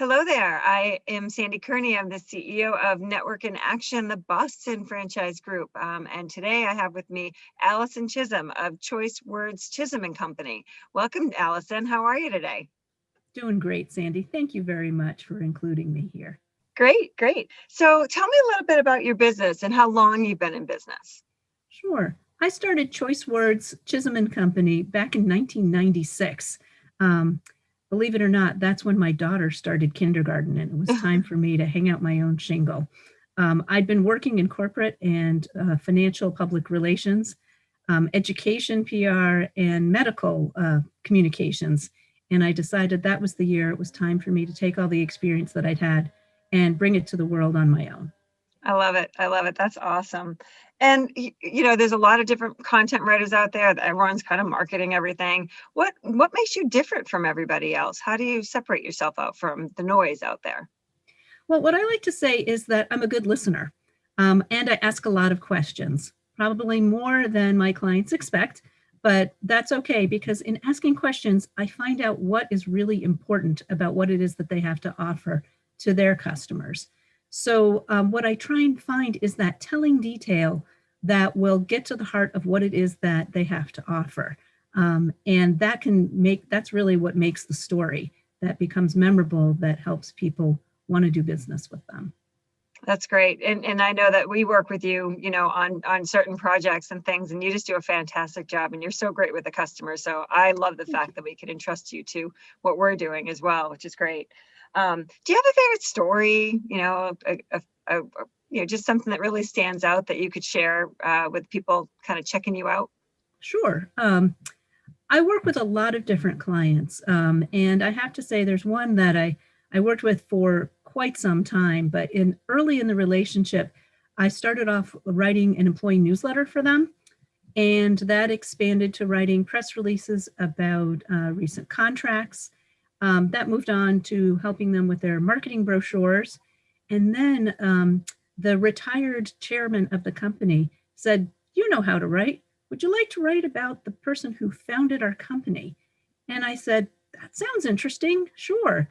Hello there. I am Sandy Kearney. I'm the CEO of Network in Action, the Boston franchise group. And today I have with me Allison Chisolm of Choice Words Chisholm and Company. Welcome, Allison. How are you today? Doing great, Sandy. Thank you very much for including me here. Great, great. So tell me a little bit about your business and how long you've been in business. Sure. I started Choice Words Chisholm and Company back in 1996. Um, Believe it or not, that's when my daughter started kindergarten, and it was time for me to hang out my own shingle. I'd been working in corporate and financial public relations, education, PR, and medical communications. And I decided that was the year it was time for me to take all the experience that I'd had and bring it to the world on my own. I love it. I love it. That's awesome. And there's a lot of different content writers out there. Everyone's kind of marketing everything. What makes you different from everybody else? How do you separate yourself out from the noise out there? Well, what I like to say is that I'm a good listener, and I ask a lot of questions, probably more than my clients expect, but that's okay because in asking questions, I find out what is really important about what it is that they have to offer to their customers. So, what I try and find is that telling detail that will get to the heart of what it is that they have to offer. And that's really what makes the story that becomes memorable, that helps people want to do business with them. That's great. And I know that we work with you, on certain projects and things, and you just do a fantastic job and you're so great with the customers. So I love the fact that we can entrust you to what we're doing as well, which is great. Do you have a favorite story, just something that really stands out that you could share with people kind of checking you out? Sure. I work with a lot of different clients, and I have to say there's one that I worked with for quite some time, but early in the relationship, I started off writing an employee newsletter for them, and that expanded to writing press releases about recent contracts. That moved on to helping them with their marketing brochures. And then the retired chairman of the company said, "You know how to write. Would you like to write about the person who founded our company?" And I said, "That sounds interesting. Sure."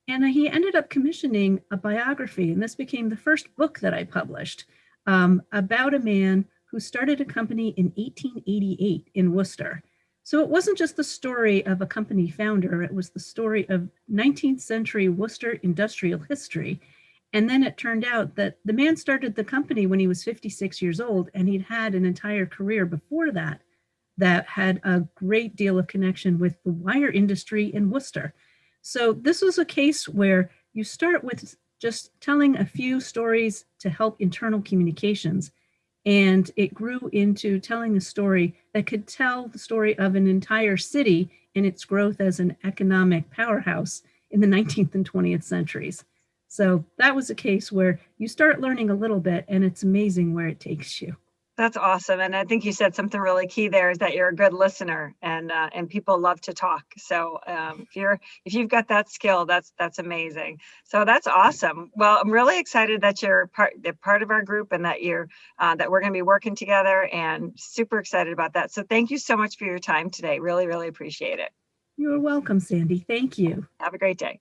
And he ended up commissioning a biography, and this became the first book that I published, about a man who started a company in 1888 in Worcester. So it wasn't just the story of a company founder, it was the story of 19th century Worcester industrial history. And then it turned out that the man started the company when he was 56 years old, and he'd had an entire career before that that had a great deal of connection with the wire industry in Worcester. So this was a case where you start with just telling a few stories to help internal communications. And it grew into telling a story that could tell the story of an entire city and its growth as an economic powerhouse in the 19th and 20th centuries. So that was a case where you start learning a little bit, and it's amazing where it takes you. That's awesome. And I think you said something really key there is that you're a good listener and people love to talk. So if you've got that skill, that's amazing. So that's awesome. Well, I'm really excited that you're part of our group and that that we're going to be working together, and super excited about that. So thank you so much for your time today. Really, really appreciate it. You're welcome, Sandy. Thank you. Have a great day.